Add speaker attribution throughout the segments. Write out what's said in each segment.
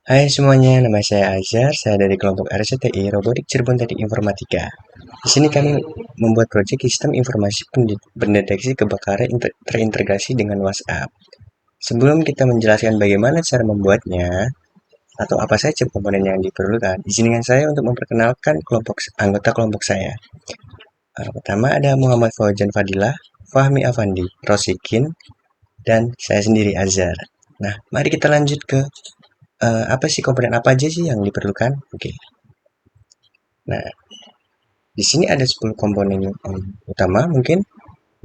Speaker 1: Hai semuanya, nama saya Azhar. Saya dari kelompok RCTI Robotik Cirebon Teknik Informatika. Di sini kami membuat proyek sistem informasi pendeteksi kebakaran terintegrasi dengan WhatsApp. Sebelum kita menjelaskan bagaimana cara membuatnya atau apa saja komponen yang diperlukan, izinkan saya untuk memperkenalkan anggota kelompok saya. Pertama ada Muhammad Faujan Fadilah, Fahmi Afandi, Rosikin, dan saya sendiri Azhar. Nah, mari kita lanjut ke apa sih komponen apa aja sih yang diperlukan? Oke. Nah, di sini ada 10 komponen utama mungkin.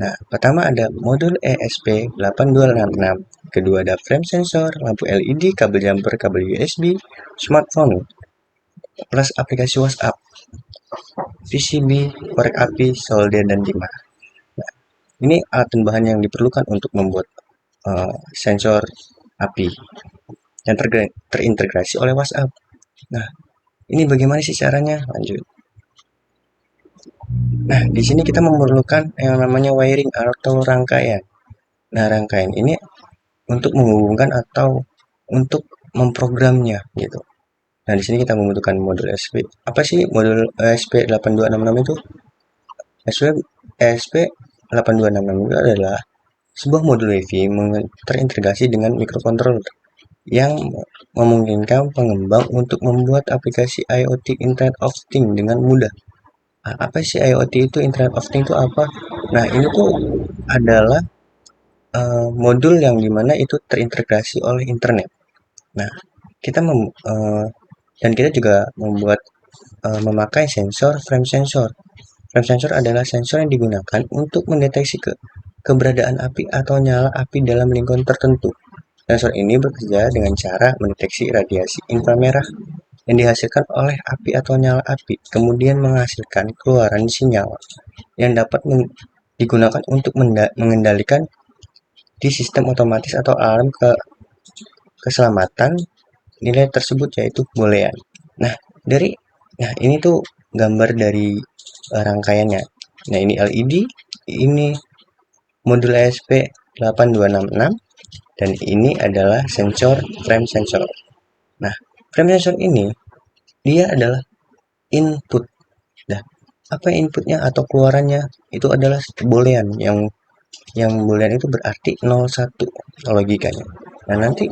Speaker 1: Nah, pertama ada modul ESP8266. Kedua ada frame sensor, lampu LED, kabel jumper, kabel USB, smartphone, plus aplikasi WhatsApp, PCB, korek api, solder, dan timah. Nah, ini alat dan bahan yang diperlukan untuk membuat sensor api yang terintegrasi oleh WhatsApp. Nah, ini bagaimana sih caranya? Lanjut. Nah, di sini kita memerlukan yang namanya wiring atau rangkaian. Nah, rangkaian ini untuk menghubungkan atau untuk memprogramnya gitu. Nah, di sini kita membutuhkan modul ESP. Apa sih modul ESP8266 itu? ESP8266 itu adalah sebuah modul WiFi terintegrasi dengan microcontroller yang memungkinkan pengembang untuk membuat aplikasi IoT Internet of Things dengan mudah. Nah, apa sih IoT itu? Internet of Things itu apa? Nah, ini tuh adalah modul yang dimana itu terintegrasi oleh internet. Nah, kita dan kita juga memakai sensor frame sensor. Frame sensor adalah sensor yang digunakan untuk mendeteksi keberadaan api atau nyala api dalam lingkungan tertentu. Sensor ini bekerja dengan cara mendeteksi radiasi inframerah yang dihasilkan oleh api atau nyala api, kemudian menghasilkan keluaran sinyal yang dapat digunakan untuk mengendalikan di sistem otomatis atau alarm keselamatan nilai tersebut yaitu boolean. Nah, dari nah ini tuh gambar dari rangkaiannya. Nah, ini LED, ini modul ESP8266 dan ini adalah sensor frame sensor. Nah, frame sensor ini dia adalah input. Nah, apa inputnya atau keluarannya? Itu adalah boolean yang boolean itu berarti 01 logikanya. Nah, nanti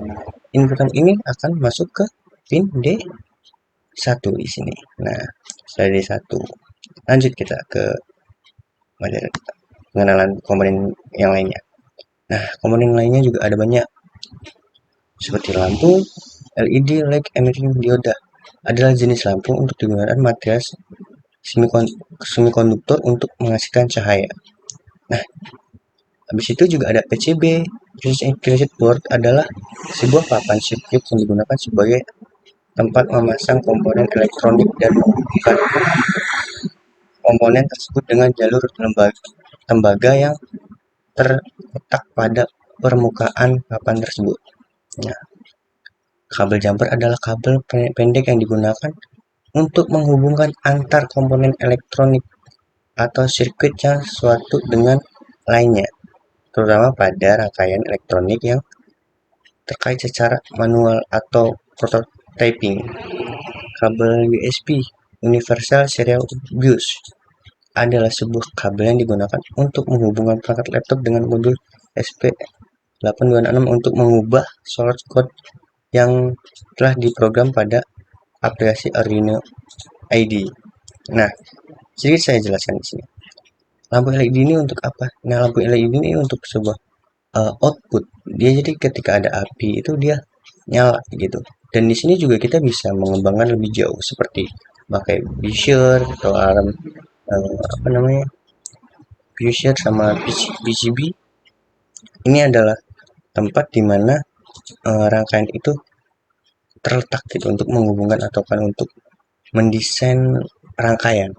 Speaker 1: inputan ini akan masuk ke pin D1 di sini. Nah, setelah D1. Lanjut kita ke pengenalan komponen yang lainnya. Nah, komponen lainnya juga ada banyak seperti lampu, LED, light emitting dioda adalah jenis lampu untuk digunakan material semikonduktor untuk menghasilkan cahaya. Nah, habis itu juga ada PCB. Precision Circuit Board adalah sebuah papan sirkuit yang digunakan sebagai tempat memasang komponen elektronik dan menghubungkan komponen tersebut dengan jalur tembaga yang terletak pada permukaan papan tersebut. Nah, kabel jumper adalah kabel pendek yang digunakan untuk menghubungkan antar komponen elektronik atau sirkuitnya suatu dengan lainnya, terutama pada rangkaian elektronik yang terkait secara manual atau prototyping. Kabel USB Universal Serial Bus adalah sebuah kabel yang digunakan untuk menghubungkan perangkat laptop dengan modul SP8266 untuk mengubah source code yang telah diprogram pada aplikasi Arduino ID. Nah, sedikit saya jelaskan di sini. Lampu LED ini untuk apa? Nah, lampu LED ini untuk sebuah output. Dia jadi ketika ada api itu dia nyala gitu. Dan di sini juga kita bisa mengembangkan lebih jauh seperti pakai Bezier atau alarm apa namanya Bezier sama PCB. Ini adalah tempat di mana rangkaian itu terletak gitu untuk menghubungkan ataupun untuk mendesain rangkaian.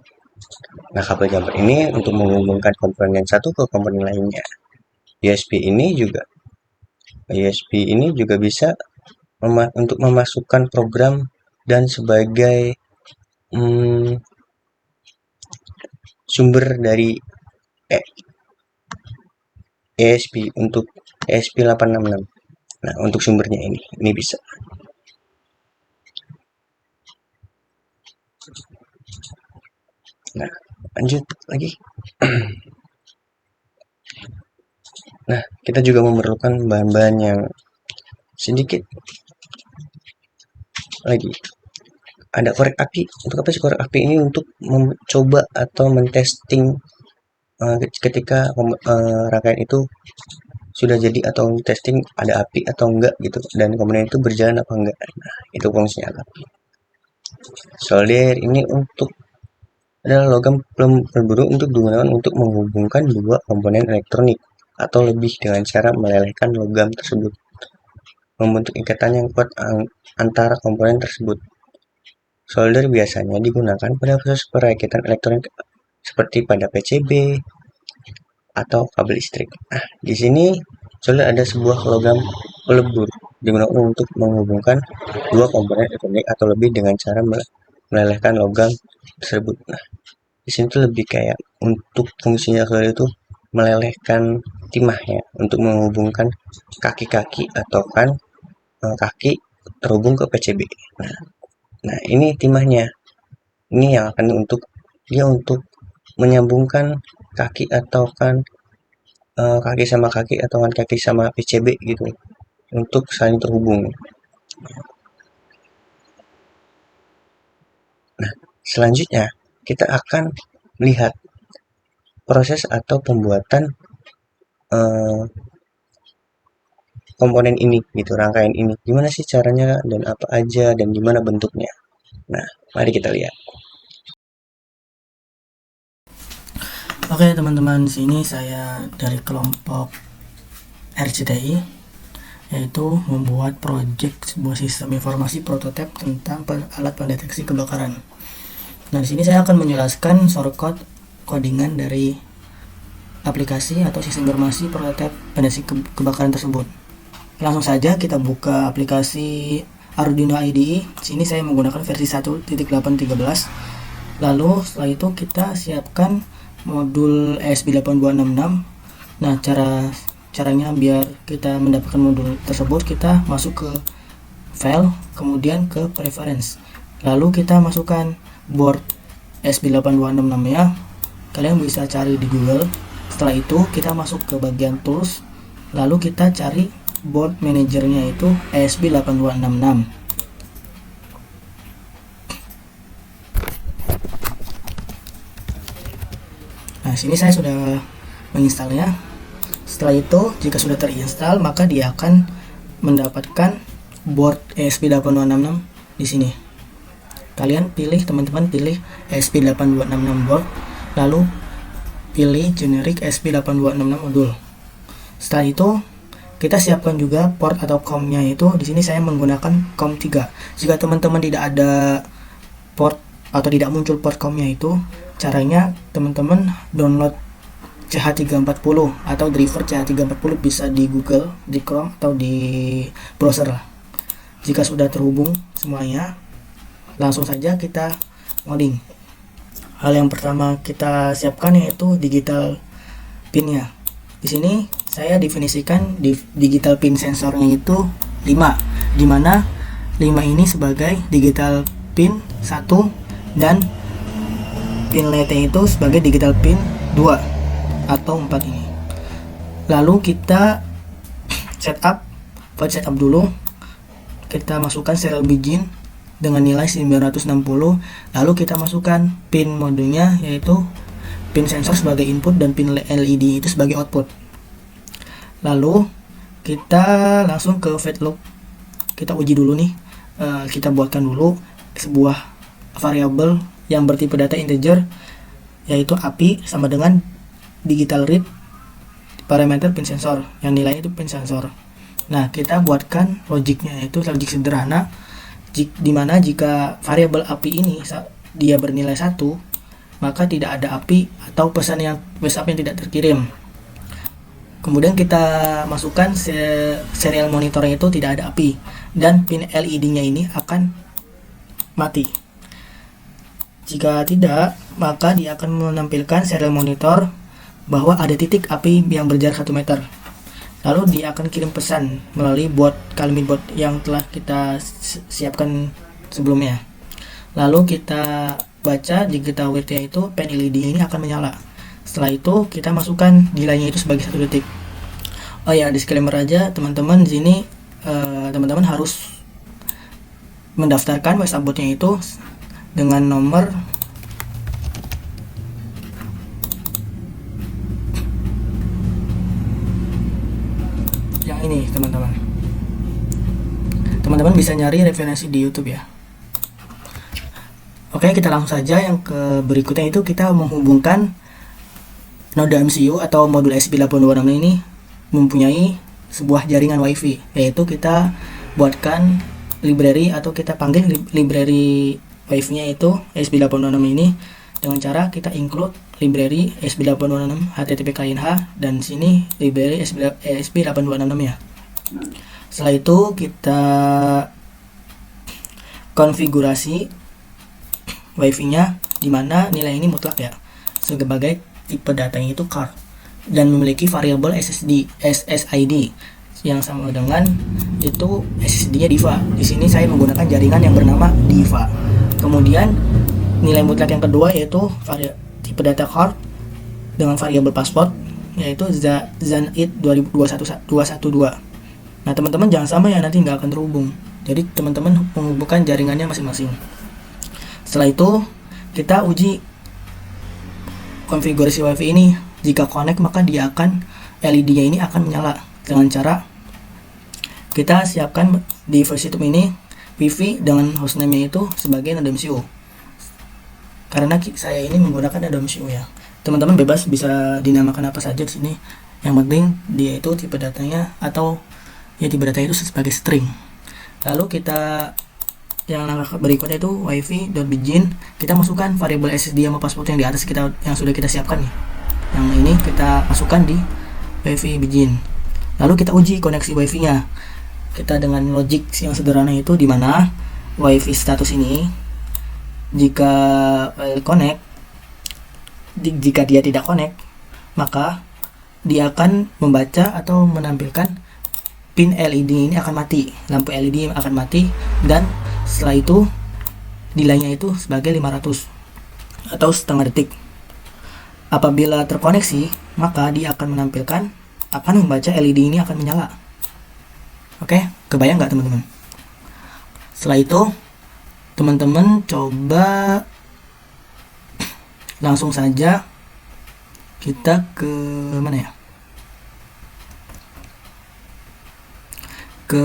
Speaker 1: Nah, kabel jumper ini untuk menghubungkan komponen satu ke komponen lainnya. USB ini juga bisa untuk memasukkan program dan sebagai sumber dari ESP untuk ESP866. Nah, untuk sumbernya ini bisa. Nah, lanjut lagi. Nah, kita juga memerlukan bahan-bahan yang sedikit lagi. Ada korek api. Untuk apa sih korek api ini? Untuk mencoba atau mentesting ketika rangkaian itu sudah jadi, atau testing ada api atau enggak gitu, dan komponen itu berjalan apa enggak. Nah, itu fungsinya api. Solder ini adalah logam pelemburu untuk digunakan untuk menghubungkan dua komponen elektronik atau lebih dengan cara melelehkan logam tersebut, membentuk ikatan yang kuat antara komponen tersebut. Solder biasanya digunakan pada proses perakitan elektronik seperti pada PCB atau kabel listrik. Nah, di sini solder ada sebuah logam pelebur digunakan untuk menghubungkan dua komponen elektronik atau lebih dengan cara melelehkan logam tersebut. Nah, di sini tuh lebih kayak untuk fungsinya solder itu melelehkan timah ya, untuk menghubungkan kaki-kaki atau kan kaki terhubung ke PCB. Nah, ini timahnya. Ini yang akan untuk menyambungkan kaki atau kan kaki sama kaki atau kan kaki sama PCB gitu, untuk saling terhubung. Nah, selanjutnya kita akan melihat proses atau pembuatan eh, komponen ini gitu, rangkaian ini. Gimana sih caranya dan apa aja dan gimana bentuknya. Nah, mari kita lihat.
Speaker 2: Oke teman-teman, sini saya dari kelompok RCTI, yaitu membuat proyek sebuah sistem informasi prototipe tentang alat pendeteksi kebakaran. Nah, di sini saya akan menjelaskan shortcut codingan dari aplikasi atau sistem informasi prototipe pendeteksi kebakaran tersebut. Langsung saja kita buka aplikasi Arduino IDE. Sini saya menggunakan versi 1.8.13. Lalu setelah itu kita siapkan modul ESP8266. Nah, caranya biar kita mendapatkan modul tersebut, kita masuk ke file, kemudian ke preference, lalu kita masukkan board ESP8266 ya. Kalian bisa cari di Google. Setelah itu kita masuk ke bagian tools, lalu kita cari board manajernya, itu ESP8266. Nah, sini saya sudah menginstalnya. Setelah itu, jika sudah terinstall, maka dia akan mendapatkan board ESP8266 di sini. Kalian pilih, teman-teman pilih ESP8266 board, lalu pilih generic ESP8266 modul. Setelah itu, kita siapkan juga port atau COM-nya, itu di sini saya menggunakan COM3. Jika teman-teman tidak ada port atau tidak muncul port COM-nya, itu caranya teman-teman download CH340 atau driver CH340, bisa di Google, di Chrome atau di browser lah. Jika sudah terhubung semuanya, langsung saja kita ngoding. Hal yang pertama kita siapkan yaitu digital pinnya. Di sini saya definisikan digital pin sensornya itu 5, dimana 5 ini sebagai digital pin 1 dan pin lainnya itu sebagai digital pin 2 atau 4 ini. Lalu kita buat setup dulu. Kita masukkan serial begin dengan nilai 960, lalu kita masukkan pin modenya, yaitu pin sensor sebagai input dan pin LED itu sebagai output. Lalu kita langsung ke fetch log. Kita uji dulu nih, kita buatkan dulu sebuah variabel yang bertipe data integer, yaitu API sama dengan digital read parameter pin sensor, yang nilainya itu pin sensor. Nah, kita buatkan logiknya, yaitu logik sederhana, dimana jika variabel API ini dia bernilai 1, maka tidak ada API atau pesan yang tidak terkirim. Kemudian kita masukkan serial monitornya, itu tidak ada API, dan pin LED-nya ini akan mati. Jika tidak, maka dia akan menampilkan serial monitor bahwa ada titik api yang berjarak 1 meter. Lalu dia akan kirim pesan melalui Calumet bot yang telah kita siapkan sebelumnya. Lalu kita baca digital width-nya itu pen LED ini akan menyala. Setelah itu kita masukkan nilainya itu sebagai 1 detik. Oh ya, disclaimer aja teman-teman, di sini teman-teman harus mendaftarkan WhatsApp botnya itu dengan nomor yang ini teman-teman. Teman-teman bisa nyari referensi di YouTube ya. Oke, kita langsung saja yang ke berikutnya, itu kita menghubungkan Node MCU atau modul ESP8266 ini mempunyai sebuah jaringan WiFi, yaitu kita buatkan library atau kita panggil library WiFi-nya itu ESP8266 ini dengan cara kita include library ESP8266 HTTP client H dan sini library ESP8266 ya. Setelah itu kita konfigurasi WiFi-nya dimana nilai ini mutlak ya, sebagai tipe datanya itu card dan memiliki variabel SSID yang sama dengan itu SSD-nya Diva. Di sini saya menggunakan jaringan yang bernama Diva. Kemudian nilai mutlak yang kedua yaitu tipe data card dengan variabel password yaitu ZANIT 21212. Nah teman-teman jangan sama ya, nanti nggak akan terhubung. Jadi teman-teman menghubungkan jaringannya masing-masing. Setelah itu kita uji konfigurasi WiFi ini. Jika connect maka dia akan LED-nya ini akan menyala dengan cara kita siapkan di VoiceTube ini Wi-Fi dengan hostname-nya itu sebagai Node MCU. Karena saya ini menggunakan Node MCU ya. Teman-teman bebas bisa dinamakan apa saja di sini. Yang penting dia itu tipe datanya atau ya tipe datanya itu sebagai string. Lalu kita yang langkah berikutnya itu wifi.begin, kita masukkan variabel SSD sama password yang di atas yang sudah kita siapkan nih. Yang ini kita masukkan di wifi begin. Lalu kita uji koneksi wifi-nya. Kita dengan logic yang sederhana itu di mana wifi status ini jika connect, jika dia tidak connect maka dia akan membaca atau menampilkan pin LED ini akan mati, lampu LED akan mati, dan setelah itu nilainya itu sebagai 500 atau setengah detik. Apabila terkoneksi maka dia akan menampilkan, akan membaca LED ini akan menyala. Oke, kebayang nggak teman-teman? Setelah itu teman-teman coba langsung saja kita ke mana ya? Ke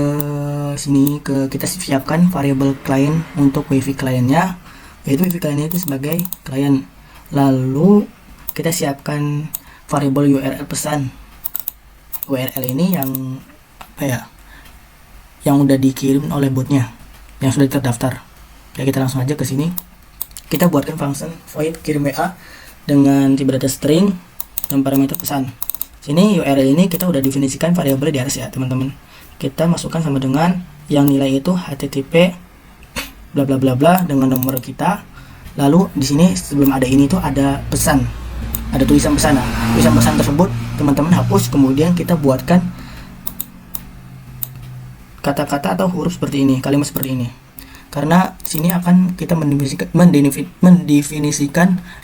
Speaker 2: sini, kita siapkan variabel client untuk wifi kliennya, yaitu wifi kliennya itu sebagai client. Lalu kita siapkan variabel URL pesan. URL ini yang apa ya? Yang udah dikirim oleh botnya, yang sudah terdaftar. Ya kita langsung aja ke sini. Kita buatkan function void kirim WA dengan tipe data string dan parameter pesan. Sini URL ini kita udah definisikan variabel di atas ya teman-teman. Kita masukkan sama dengan yang nilai itu HTTP bla bla bla bla dengan nomor kita. Lalu di sini sebelum ada ini tuh ada pesan, ada tulisan pesan. Nah, tulisan pesan tersebut teman-teman hapus, kemudian kita buatkan kata-kata atau huruf seperti ini, kalimat seperti ini. Karena sini akan kita mendefinisikan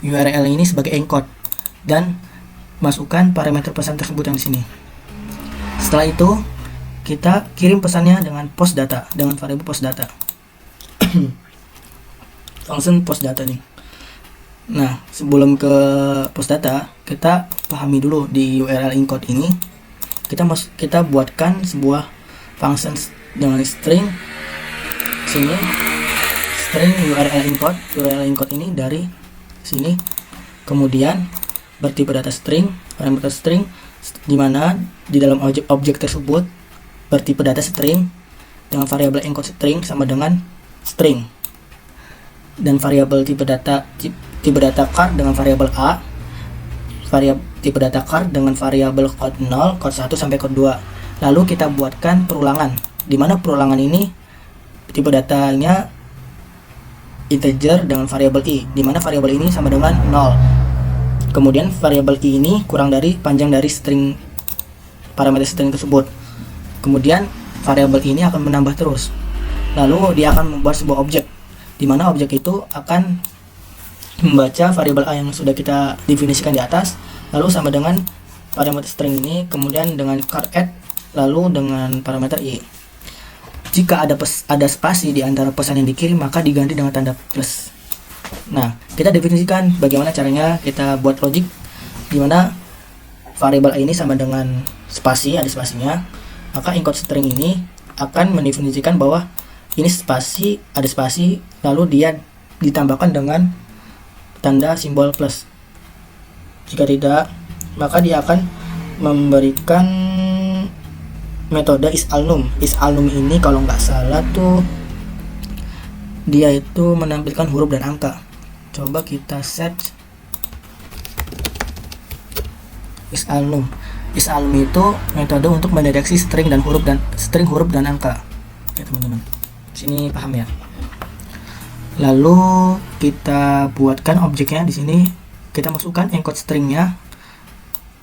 Speaker 2: URL ini sebagai encode dan masukkan parameter pesan tersebut yang di sini. Setelah itu kita kirim pesannya dengan post data, dengan variabel post data. Langsung post data nih. Nah, sebelum ke post data, kita pahami dulu di URL encode ini. Kita buatkan sebuah function dengan string sini, string URL encode ini dari sini. Kemudian bertipe data string, parameter string, di mana di dalam objek tersebut bertipe data string dengan variabel encode string sama dengan string, dan variabel tipe data card dengan variabel A, variabel tipe data card dengan variabel code 0, code 1 sampai code 2. Lalu kita buatkan perulangan, di mana perulangan ini tipe datanya integer dengan variabel i, di mana variabel ini sama dengan 0. Kemudian variabel i ini kurang dari panjang dari string parameter string tersebut. Kemudian variabel ini akan menambah terus. Lalu dia akan membuat sebuah objek, di mana objek itu akan membaca variabel A yang sudah kita definisikan di atas, lalu sama dengan parameter string ini, kemudian dengan char add, lalu dengan parameter i. Jika ada spasi di antara pesan yang dikirim, maka diganti dengan tanda plus. Nah, kita definisikan bagaimana caranya kita buat logic dimana variabel A ini sama dengan spasi, ada spasinya, maka encode string ini akan mendefinisikan bahwa ini spasi, ada spasi, lalu dia ditambahkan dengan tanda simbol plus. Jika tidak, maka dia akan memberikan metode isAlnum. IsAlnum ini kalau nggak salah tuh dia itu menampilkan huruf dan angka. Coba kita search isAlnum. IsAlnum itu metode untuk mendeteksi string huruf dan angka. Oke teman-teman, sini paham ya. Lalu kita buatkan objeknya di sini. Kita masukkan encode stringnya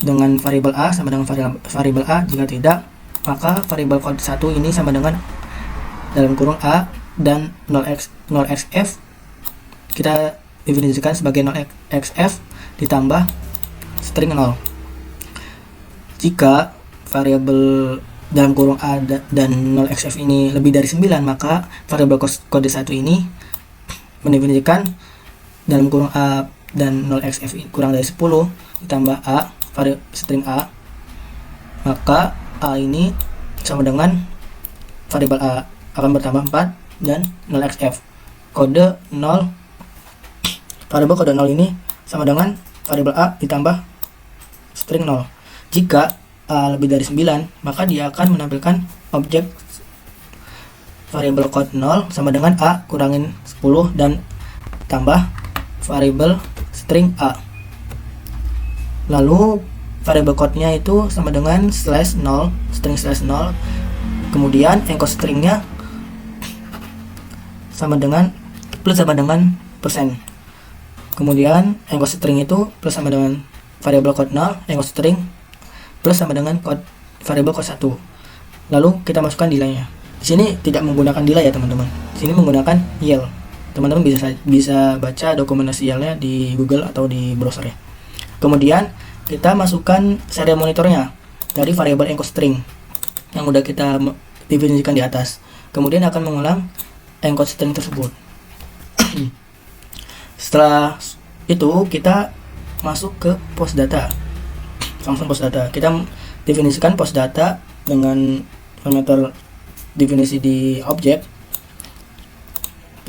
Speaker 2: dengan variabel A sama dengan variabel A. Jika tidak, maka variabel kode 1 ini sama dengan dalam kurung A dan 0xf kita definisikan sebagai 0xf ditambah string 0. Jika variabel dalam kurung A dan 0xf ini lebih dari 9, maka variabel kode 1 ini mendefinisikan dalam kurung A dan 0xf kurang dari 10 ditambah A, string A, maka A ini sama dengan variabel A akan bertambah 4 dan 0xf. Kode 0, variabel kode 0 ini sama dengan variabel A ditambah string 0. Jika A lebih dari 9, maka dia akan menampilkan objek variabel code 0 sama dengan A kurangin 10 dan tambah variabel string A. Lalu variabel code-nya itu sama dengan /0, string /0. Kemudian encode stringnya sama dengan persen. Kemudian encode string itu plus sama dengan variabel code 0, encode string plus sama dengan variabel code 1. Lalu kita masukkan delay-nya. Di sini tidak menggunakan delay ya teman-teman. Di sini menggunakan YAML. Teman-teman bisa baca dokumentasi YAML-nya di Google atau di browser ya. Kemudian kita masukkan serial monitornya dari variabel encode string yang udah kita definisikan di atas. Kemudian akan mengulang encode string tersebut. Setelah itu kita masuk ke post data. Langsung post data. Kita definisikan post data dengan parameter definisi di objek.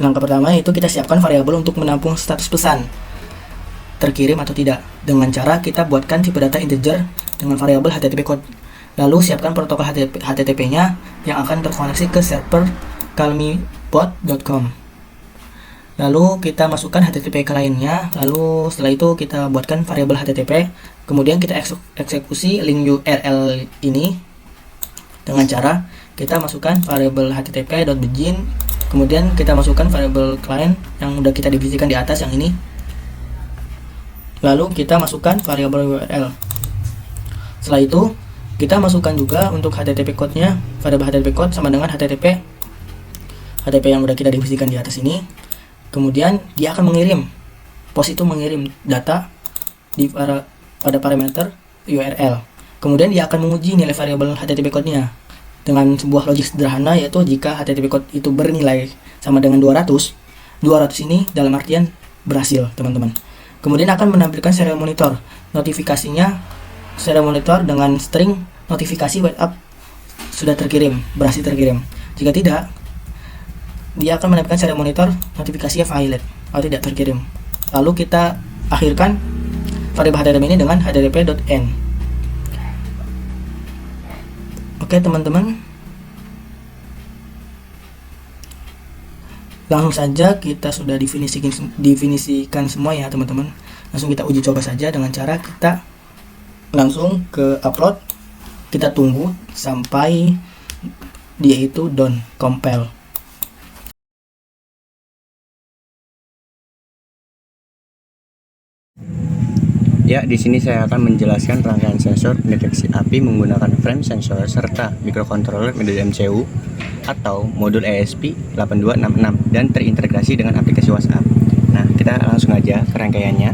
Speaker 2: Langkah pertama itu kita siapkan variabel untuk menampung status pesan terkirim atau tidak, dengan cara kita buatkan tipe data integer dengan variabel HTTP code. Lalu siapkan protokol HTTP-nya yang akan terkoneksi ke server calmibot.com. Lalu kita masukkan HTTP client-nya. Lalu setelah itu kita buatkan variabel HTTP. Kemudian kita eksekusi link URL ini dengan cara kita masukkan variabel http.begin, kemudian kita masukkan variabel client yang udah kita definisikan di atas yang ini. Lalu kita masukkan variabel URL. Setelah itu kita masukkan juga untuk HTTP code-nya, variabel HTTP code sama dengan HTTP yang udah kita definisikan di atas ini. Kemudian dia akan mengirim, post itu mengirim data pada parameter URL. Kemudian dia akan menguji nilai variabel HTTP code-nya dengan sebuah logik sederhana, yaitu jika HTTP code itu bernilai sama dengan 200 ini dalam artian berhasil teman-teman. Kemudian akan menampilkan serial monitor. Notifikasinya serial monitor dengan string notifikasi WhatsApp sudah terkirim, berhasil terkirim. Jika tidak, dia akan menampilkan serial monitor notifikasinya failed atau tidak terkirim. Lalu kita akhirkan variabel HTTP ini dengan http.end. Oke teman-teman, langsung saja kita sudah definisikan semua ya teman-teman. Langsung kita uji coba saja dengan cara kita langsung ke upload. Kita tunggu sampai dia itu done compile.
Speaker 1: Ya, di sini saya akan menjelaskan rangkaian sensor pendeteksi API menggunakan frame sensor serta microcontroller modul MCU atau modul ESP8266 dan terintegrasi dengan aplikasi WhatsApp. Nah, kita kita langsung aja ke rangkaiannya.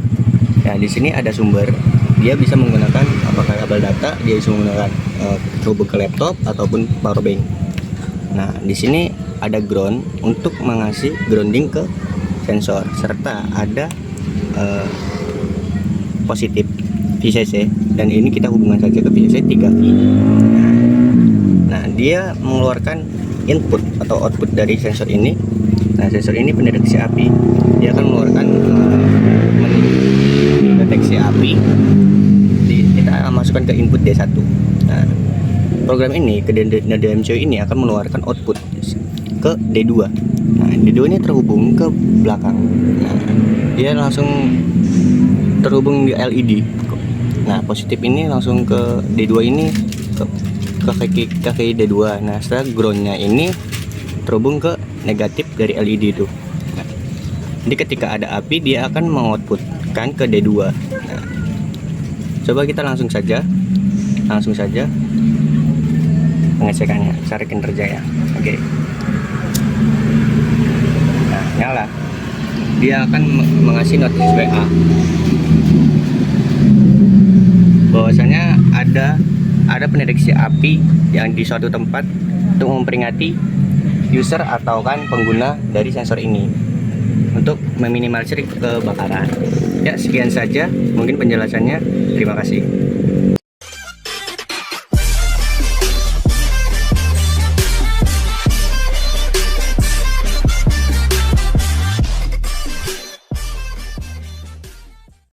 Speaker 1: Nah, di sini ada sumber. Dia bisa menggunakan apakah kabel data, dia bisa menggunakan terhubung ke laptop ataupun power bank. Nah, di sini ada ground untuk mengasih grounding ke sensor, serta ada positif VCC, dan ini kita hubungkan saja ke VCC 3V. Nah, dia mengeluarkan input atau output dari sensor ini. Nah, sensor ini pendeteksi api. Dia akan mengeluarkan deteksi api. Kita masukkan ke input D1. Nah, program ini ke DMCU ini akan mengeluarkan output ke D2. Nah, D2 ini terhubung ke belakang. Nah, dia langsung terhubung di LED. Nah, positif ini langsung ke D2 ini ke kaki D2. Nah, setelah groundnya ini terhubung ke negatif dari LED itu. Nah, jadi ketika ada api dia akan mengoutputkan ke D2. Nah, coba kita langsung saja pengecekannya secara kinerja ya. Oke. Nah, nyala. Dia akan mengasih notice WA bahwasanya ada pendeteksi api yang di suatu tempat untuk memperingati user atau kan pengguna dari sensor ini untuk meminimalisir kebakaran. Ya, sekian saja mungkin penjelasannya. Terima kasih.